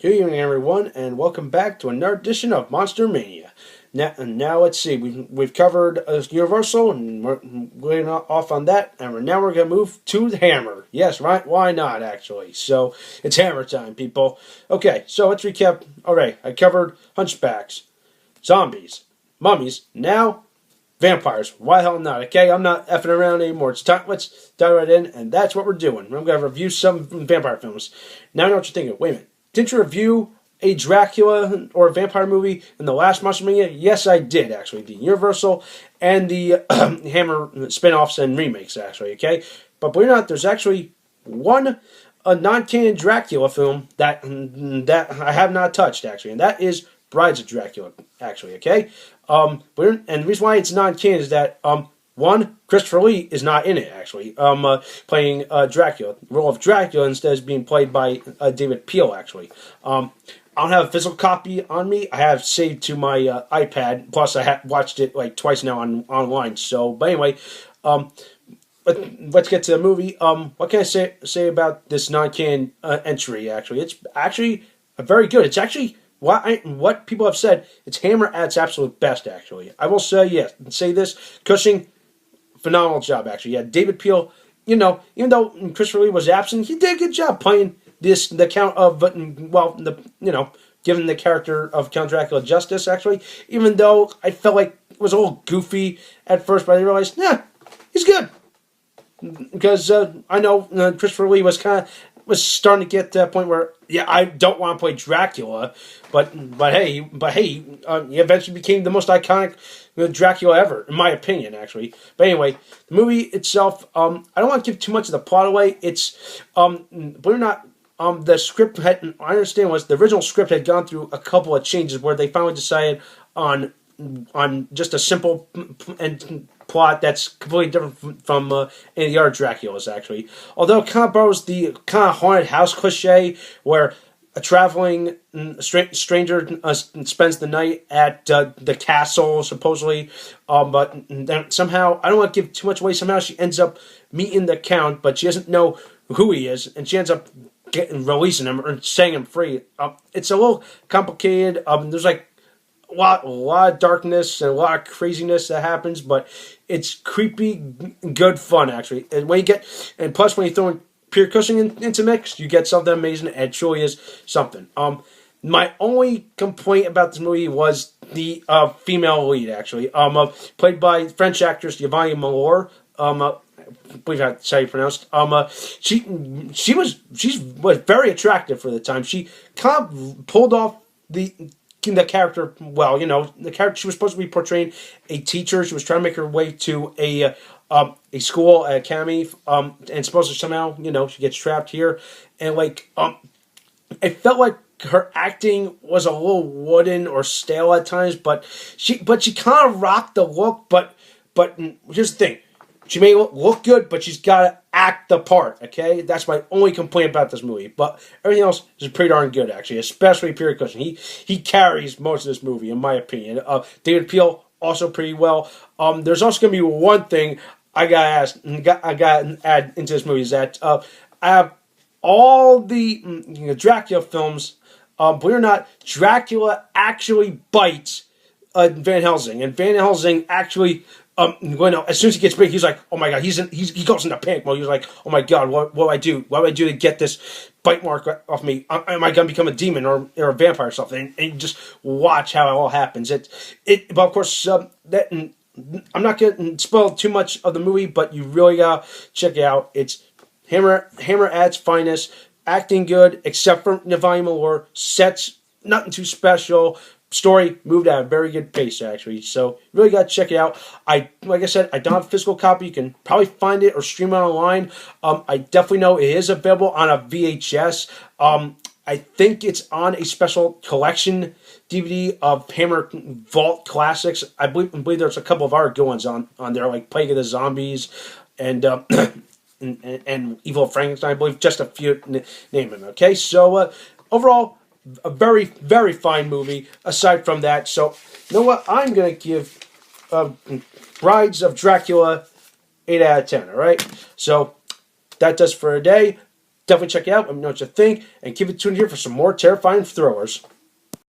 Good evening, everyone, and welcome back to another edition of Monster Mania. Now let's see. We've covered Universal, and we're going off on that, and now we're going to move to the Hammer. Yes, right? Why not, actually? So it's Hammer time, people. Okay, so let's recap. All right, I covered Hunchbacks, zombies, mummies. Now vampires. Why the hell not? Okay, I'm not effing around anymore. It's time. Let's dive right in, and that's what we're doing. I'm going to review some vampire films. Now I know what you're thinking. Wait a minute. Didn't you review a Dracula or a vampire movie in the last Monster Mania? Yes, I did, actually. The Universal and the Hammer spin-offs and remakes, actually, okay? But believe it or not, there's actually a non-canon Dracula film that I have not touched, actually, and that is Brides of Dracula, actually, okay? And the reason why it's non-canon is that, one, Christopher Lee is not in it, actually, playing Dracula. The role of Dracula instead is being played by David Peel, actually. I don't have a physical copy on me. I have saved to my iPad. Plus, I have watched it like twice now online. So, but anyway, let's get to the movie. What can I say about this non-canon entry? Actually, it's actually very good. It's actually what people have said. It's Hammer at its absolute best. Actually, I will say yes. Say this, Cushing. Phenomenal job, actually. Yeah, David Peel, even though Christopher Lee was absent, he did a good job playing the Count of, giving the character of Count Dracula justice, actually. Even though I felt like it was a little goofy at first, but I realized, he's good. Because I know Christopher Lee was starting to get to that point where, I don't want to play Dracula, but hey, he eventually became the most iconic Dracula ever, in my opinion, actually. But anyway, the movie itself, I don't want to give too much of the plot away. It's, believe it or not, the script I understand was the original script had gone through a couple of changes where they finally decided on just a simple plot that's completely different from any of the other Draculas, actually. Although it kind of borrows the kind of haunted house cliche where a traveling stranger spends the night at the castle, supposedly, but then somehow, I don't want to give too much away, somehow she ends up meeting the Count, but she doesn't know who he is, and she ends up releasing him, or setting him free. It's a little complicated. There's like a lot of darkness and a lot of craziness that happens, but it's creepy, good fun, actually. And plus when you throw in Pierre Cushing into mix, you get something amazing. And it truly is something. My only complaint about this movie was the female lead, actually, played by French actress Yvonne Monlaur. I believe that's how you pronounce it. She's very attractive for the time. She kind of pulled off the character well. The character, she was supposed to be portraying a teacher. She was trying to make her way to a school, an academy, and supposedly somehow, she gets trapped here, and it felt like her acting was a little wooden or stale at times, but she kind of rocked the look. But here's the thing: she may look good, but she's got to act the part. Okay, that's my only complaint about this movie. But everything else is pretty darn good, actually, especially Pierre Cushing. He carries most of this movie, in my opinion. David Peel also pretty well. There's also going to be one thing I gotta add into this movie is that I have all the Dracula films. Believe it or not, Dracula actually bites Van Helsing, and Van Helsing actually, as soon as he gets big, he's like, oh my god, he goes into panic mode. He's like, oh my god, what do I do? What do I do to get this bite mark off me? Am I gonna become a demon or a vampire or something? And you just watch how it all happens. But of course, I'm not going to spoil too much of the movie, but you really gotta check it out. It's Hammer at its finest, acting good, except for Yvonne Monlaur. Sets, nothing too special. Story moved at a very good pace, actually. So you really gotta check it out. Like I said, I don't have a physical copy. You can probably find it or stream it online. I definitely know it is available on a VHS. I think it's on a special collection DVD of Hammer Vault Classics. I believe there's a couple of other good ones on there, like Plague of the Zombies and and Evil Frankenstein, I believe, just a few name them. Okay, so overall, a very, very fine movie. Aside from that, so you know what? I'm gonna give Brides of Dracula 8 out of 10. All right, so that does for a day. Definitely check it out. Let me know what you think. And keep it tuned here for some more terrifying thrillers.